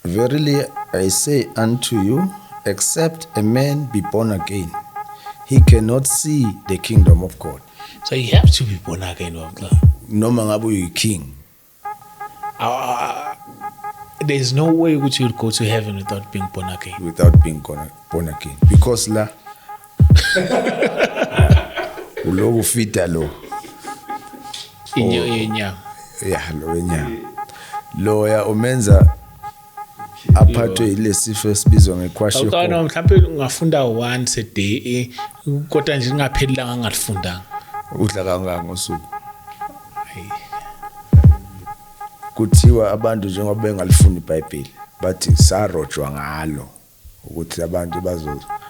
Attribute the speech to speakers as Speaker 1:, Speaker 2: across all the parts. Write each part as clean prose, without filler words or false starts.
Speaker 1: Verily I say unto you, except a man be born again, he cannot see the kingdom of God.
Speaker 2: So you have to be born again.
Speaker 1: Noma ngabe uyi-king.
Speaker 2: There's no way which you would go to heaven without being born again.
Speaker 1: Without being born again. Because la uloku fita lo.
Speaker 2: Inyama.
Speaker 1: Yeah, lo wenyama. Lo ya umenza aphathwe ile sifo esibizwa ngekwashiorkor.
Speaker 2: Awukana mhlawumbe ungafunda once a day kodwa nje ngaphelanga ngalifundanga.
Speaker 1: Udla kangaka ngosuku. Kuthiwa abantu njengoba bengalifuni iBhayibheli bathi sarojwa ngalo ukuthi abantu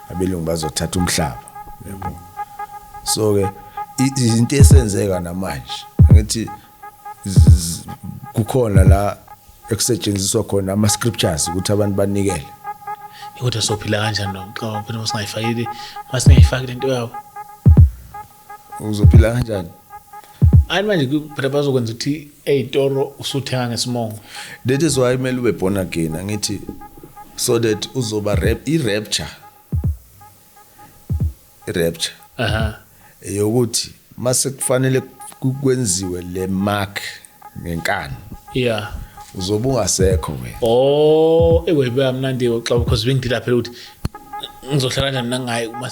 Speaker 1: abelungu bazothatha umhlaba, yabo. So ke izinto esenzeka namanje ngithi kukhona la ekusetshenziswa khona ama scriptures ukuthi abantu banikele.
Speaker 2: Kodwa sophila kanjani ngoba phela masingayifaki lento yabo.
Speaker 1: Uzophila kanjani?
Speaker 2: Hayi manje phela bazokwenza ukuthi eyitoro usuthenga ngesimongo.
Speaker 1: That is why kumele ube born again ngithi so that uzoba i-rapture. Yokuthi mase kufanele kwenziwe le mark ngenkani.
Speaker 2: Yeah.
Speaker 1: Uzobe ungasekho wena.
Speaker 2: Ewebe amnandi xa because bengidila phela ukuthi ngizohlala kanjani nangaye uma